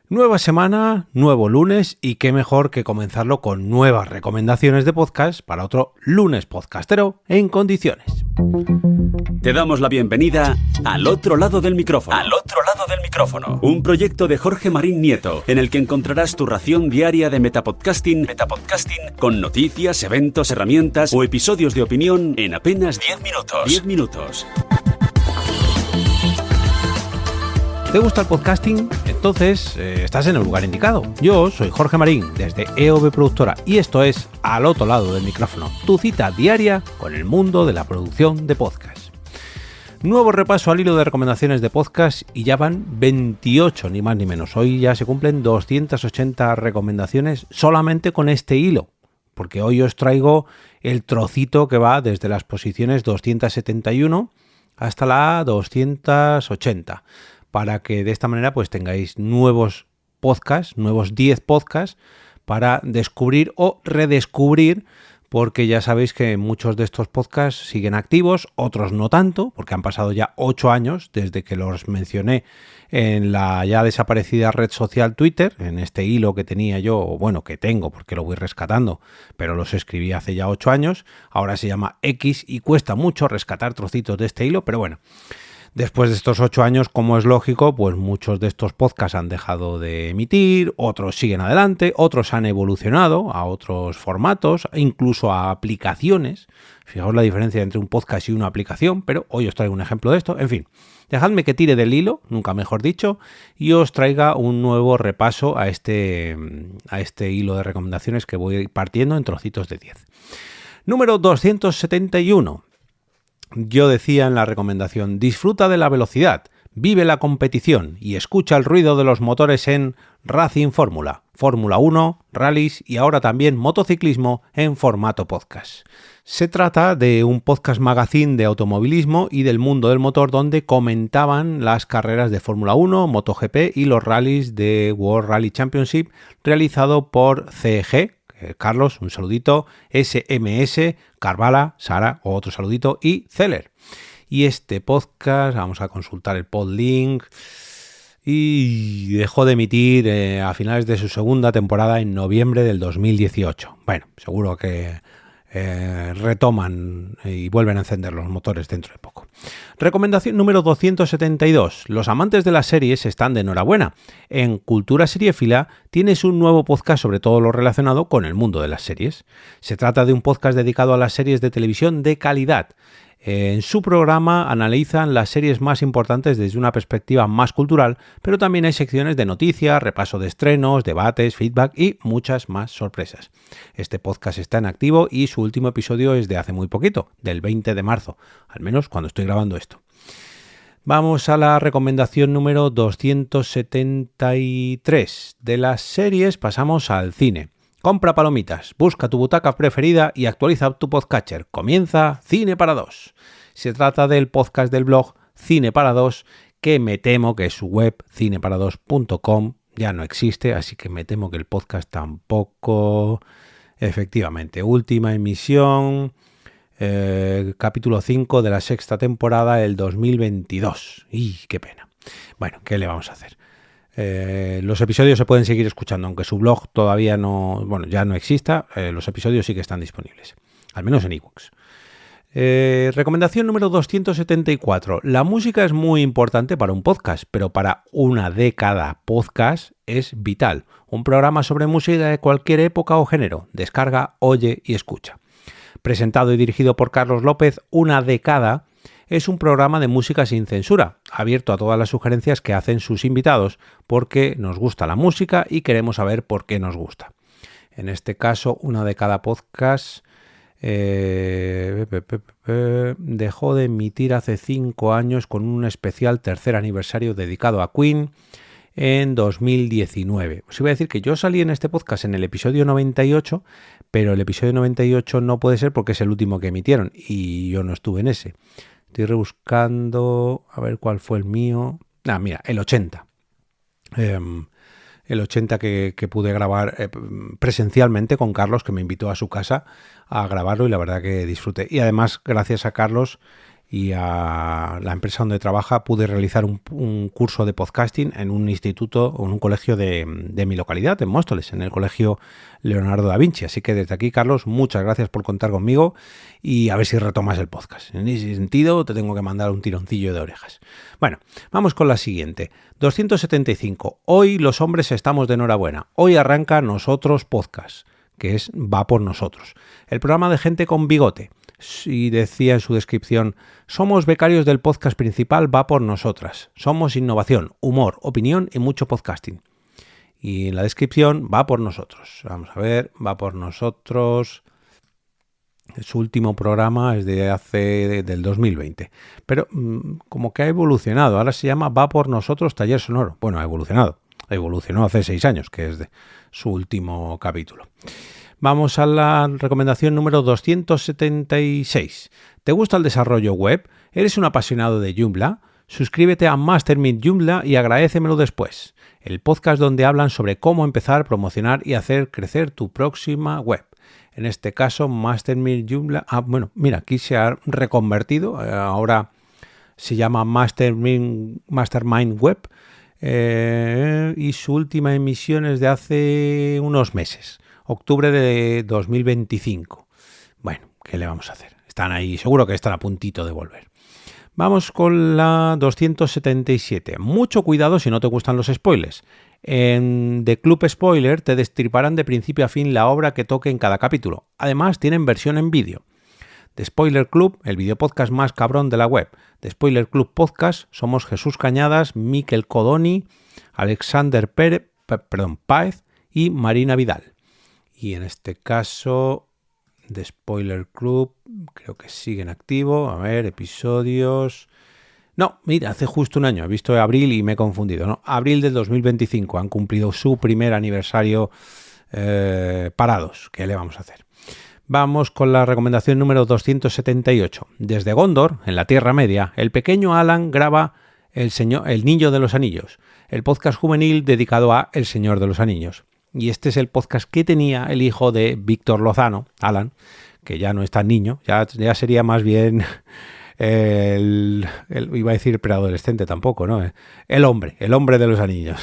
Nueva semana, nuevo lunes y qué mejor que comenzarlo con nuevas recomendaciones de podcast para otro lunes podcastero en condiciones. Te damos la bienvenida al otro lado del micrófono. Al otro lado del micrófono. Un proyecto de Jorge Marín Nieto, en el que encontrarás tu ración diaria de metapodcasting con noticias, eventos, herramientas o episodios de opinión en apenas 10 minutos. 10 minutos. ¿Te gusta el podcasting? Entonces estás en el lugar indicado. Yo soy Jorge Marín, desde EOB Productora, y esto es Al otro lado del micrófono, tu cita diaria con el mundo de la producción de podcast. Nuevo repaso al hilo de recomendaciones de podcast y ya van 28, ni más ni menos. Hoy ya se cumplen 280 recomendaciones solamente con este hilo, porque hoy os traigo el trocito que va desde las posiciones 271 hasta la 280. Para que de esta manera pues tengáis nuevos podcasts, nuevos 10 podcasts para descubrir o redescubrir, porque ya sabéis que muchos de estos podcasts siguen activos, otros no tanto, porque han pasado ya 8 años desde que los mencioné en la ya desaparecida red social Twitter, en este hilo que tenía yo, bueno, que tengo porque lo voy rescatando, pero los escribí hace ya 8 años, ahora se llama X y cuesta mucho rescatar trocitos de este hilo, pero bueno. Después de estos 8 años, como es lógico, pues muchos de estos podcasts han dejado de emitir, otros siguen adelante, otros han evolucionado a otros formatos, incluso a aplicaciones. Fijaos la diferencia entre un podcast y una aplicación, pero hoy os traigo un ejemplo de esto. En fin, dejadme que tire del hilo, nunca mejor dicho, y os traiga un nuevo repaso a este hilo de recomendaciones que voy partiendo en trocitos de 10. Número 271. Yo decía en la recomendación, disfruta de la velocidad, vive la competición y escucha el ruido de los motores en Racing Fórmula, Fórmula 1, rallies y ahora también motociclismo en formato podcast. Se trata de un podcast magazine de automovilismo y del mundo del motor donde comentaban las carreras de Fórmula 1, MotoGP y los rallies de World Rally Championship realizado por CEG, Carlos, un saludito, SMS, Carvala, Sara, otro saludito, y Zeller. Y este podcast, vamos a consultar el podlink, y dejó de emitir a finales de su segunda temporada en noviembre del 2018. Bueno, seguro que retoman y vuelven a encender los motores dentro de poco. Recomendación número 272. Los amantes de las series están de enhorabuena. En Cultura Seriéfila tienes un nuevo podcast sobre todo lo relacionado con el mundo de las series. Se trata de un podcast dedicado a las series de televisión de calidad. En su programa analizan las series más importantes desde una perspectiva más cultural, pero también hay secciones de noticias, repaso de estrenos, debates, feedback y muchas más sorpresas. Este podcast está en activo y su último episodio es de hace muy poquito, del 20 de marzo, al menos cuando estoy grabando esto. Vamos a la recomendación número 273. De las series pasamos al cine. Compra palomitas, busca tu butaca preferida y actualiza tu podcatcher. Comienza Cine para Dos. Se trata del podcast del blog Cine para Dos, que me temo que su web cineparados.com ya no existe, así que me temo que el podcast tampoco. Efectivamente, última emisión, capítulo 5 de la sexta temporada del 2022. ¡Y qué pena! Bueno, ¿qué le vamos a hacer? Los episodios se pueden seguir escuchando, aunque su blog todavía no, bueno, ya no exista, los episodios sí que están disponibles, al menos en iVoox. Recomendación número 274. La música es muy importante para un podcast, pero para una década podcast es vital. Un programa sobre música de cualquier época o género. Descarga, oye y escucha. Presentado y dirigido por Carlos López, Una década es un programa de música sin censura, abierto a todas las sugerencias que hacen sus invitados, porque nos gusta la música y queremos saber por qué nos gusta. En este caso, Una década podcast dejó de emitir hace 5 años con un especial tercer aniversario dedicado a Queen en 2019. Os iba a decir que yo salí en este podcast en el episodio 98, pero el episodio 98 no puede ser porque es el último que emitieron y yo no estuve en ese. Estoy rebuscando a ver cuál fue el mío. Mira, el 80. El 80 que pude grabar presencialmente con Carlos, que me invitó a su casa a grabarlo y la verdad que disfruté. Y además, gracias a Carlos, y a la empresa donde trabaja pude realizar un curso de podcasting en un instituto o en un colegio de mi localidad, en Móstoles, en el colegio Leonardo da Vinci. Así que desde aquí, Carlos, muchas gracias por contar conmigo y a ver si retomas el podcast. En ese sentido te tengo que mandar un tironcillo de orejas. Bueno, vamos con la siguiente. 275. Hoy los hombres estamos de enhorabuena. Hoy arranca Nosotros Podcast, que es Va por Nosotros. El programa de gente con bigote. Y decía en su descripción: somos becarios del podcast principal Va por Nosotras. Somos innovación, humor, opinión y mucho podcasting. Y en la descripción, Va por Nosotros. Vamos a ver, Va por Nosotros. Su último programa es del 2020. Pero como que ha evolucionado. Ahora se llama Va por Nosotros Taller Sonoro. Bueno, ha evolucionado. Evolucionó hace 6 años, que es de su último capítulo. Vamos a la recomendación número 276. ¿Te gusta el desarrollo web? ¿Eres un apasionado de Joomla? Suscríbete a Mastermind Joomla y agradécemelo después. El podcast donde hablan sobre cómo empezar, promocionar y hacer crecer tu próxima web. En este caso, Mastermind Joomla. Mira, aquí se ha reconvertido. Ahora se llama Mastermind Web. Y su última emisión es de hace unos meses. Octubre de 2025. Bueno, ¿qué le vamos a hacer? Están ahí, seguro que están a puntito de volver. Vamos con la 277. Mucho cuidado si no te gustan los spoilers. En The Club Spoiler te destriparán de principio a fin la obra que toque en cada capítulo. Además, tienen versión en vídeo. The Spoiler Club, el videopodcast más cabrón de la web. The Spoiler Club Podcast, somos Jesús Cañadas, Miquel Codoni, Alexander Páez y Marina Vidal. Y en este caso, The Spoiler Club, creo que sigue en activo. A ver, episodios. No, mira, hace justo un año. He visto abril y me he confundido. No, abril del 2025. Han cumplido su primer aniversario parados. ¿Qué le vamos a hacer? Vamos con la recomendación número 278. Desde Gondor, en la Tierra Media, el pequeño Alan graba El Niño de los Anillos, el podcast juvenil dedicado a El Señor de los Anillos. Y este es el podcast que tenía el hijo de Víctor Lozano, Alan, que ya no es tan niño, ya sería más bien iba a decir preadolescente tampoco, ¿no? El hombre de los anillos.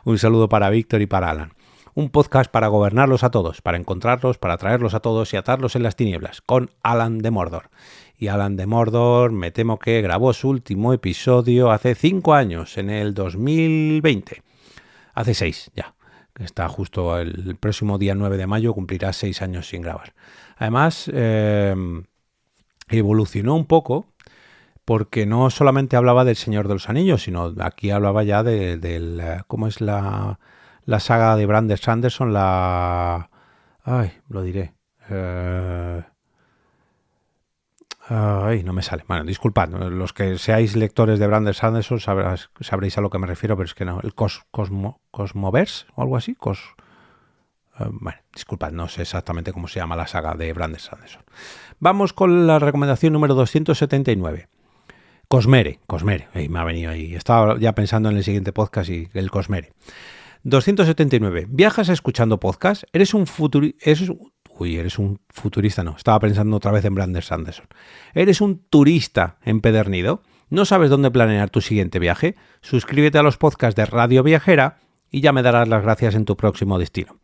Un saludo para Víctor y para Alan. Un podcast para gobernarlos a todos, para encontrarlos, para traerlos a todos y atarlos en las tinieblas, con Alan de Mordor. Y Alan de Mordor, me temo que grabó su último episodio hace 5 años, en el 2020. Hace 6 ya. Está justo el próximo día 9 de mayo, cumplirá 6 años sin grabar. Además, evolucionó un poco porque no solamente hablaba del Señor de los Anillos, sino aquí hablaba ya ¿cómo es la saga de Brandon Sanderson? Lo diré. No me sale. Bueno, disculpad, los que seáis lectores de Brandon Sanderson sabréis a lo que me refiero, pero es que no. El Cosmoverse o algo así. Bueno, disculpad, no sé exactamente cómo se llama la saga de Brandon Sanderson. Vamos con la recomendación número 279. Cosmere. Me ha venido ahí. Estaba ya pensando en el siguiente podcast y el Cosmere. 279. ¿Viajas escuchando podcast? ¿Eres un futurista? No, estaba pensando otra vez en Brandon Sanderson. ¿Eres un turista empedernido? ¿No sabes dónde planear tu siguiente viaje? Suscríbete a los podcasts de Radio Viajera y ya me darás las gracias en tu próximo destino.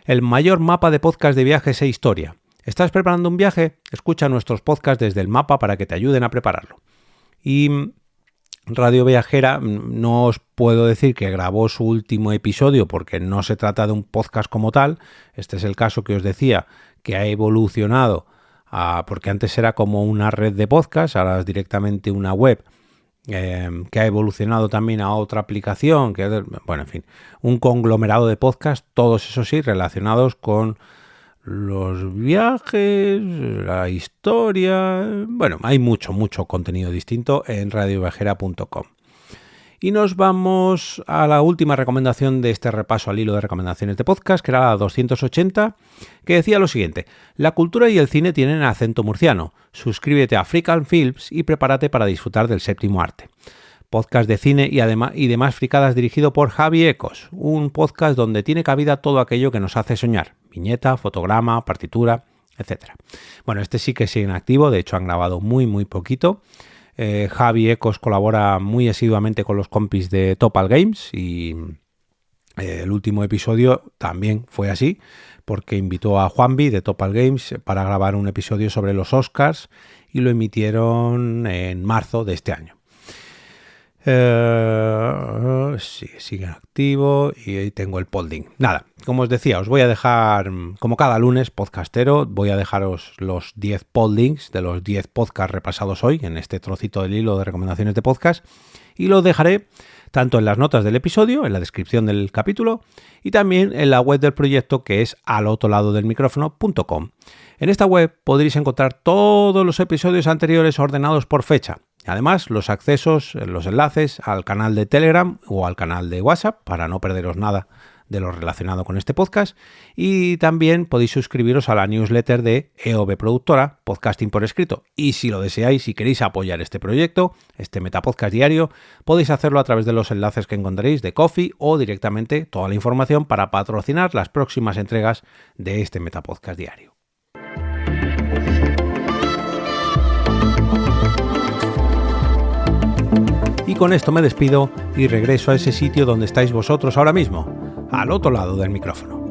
El mayor mapa de podcasts de viajes e historia. ¿Estás preparando un viaje? Escucha nuestros podcasts desde el mapa para que te ayuden a prepararlo. Y Radio Viajera, no os puedo decir que grabó su último episodio porque no se trata de un podcast como tal. Este es el caso que os decía, que ha evolucionado porque antes era como una red de podcasts, ahora es directamente una web que ha evolucionado también a otra aplicación, bueno, en fin, un conglomerado de podcasts, todos esos sí, relacionados con los viajes, la historia. Bueno, hay mucho contenido distinto en radioviajera.com. Y nos vamos a la última recomendación de este repaso al hilo de recomendaciones de podcast, que era la 280, que decía lo siguiente: la cultura y el cine tienen acento murciano. Suscríbete a Freak Films y prepárate para disfrutar del séptimo arte. Podcast de cine y demás fricadas dirigido por Javi Ecos, un podcast donde tiene cabida todo aquello que nos hace soñar: viñeta, fotograma, partitura, etcétera. Bueno, este sí que sigue en activo, de hecho han grabado muy poquito. Javi Ecos colabora muy asiduamente con los compis de Topal Games y el último episodio también fue así, porque invitó a Juanvi de Topal Games para grabar un episodio sobre los Oscars y lo emitieron en marzo de este año. Sigue activo y ahí tengo el podding. Nada, como os decía, os voy a dejar, como cada lunes podcastero, voy a dejaros los 10 poddings de los 10 podcasts repasados hoy en este trocito del hilo de recomendaciones de podcast y los dejaré tanto en las notas del episodio, en la descripción del capítulo y también en la web del proyecto, que es alotroladodelmicrófono.com. En esta web podréis encontrar todos los episodios anteriores ordenados por fecha. Además, los accesos, los enlaces al canal de Telegram o al canal de WhatsApp para no perderos nada de lo relacionado con este podcast. Y también podéis suscribiros a la newsletter de EOB Productora, Podcasting por Escrito. Y si lo deseáis, si queréis apoyar este proyecto, este Metapodcast diario, podéis hacerlo a través de los enlaces que encontraréis de Ko-fi o directamente toda la información para patrocinar las próximas entregas de este Metapodcast diario. Y con esto me despido y regreso a ese sitio donde estáis vosotros ahora mismo, al otro lado del micrófono.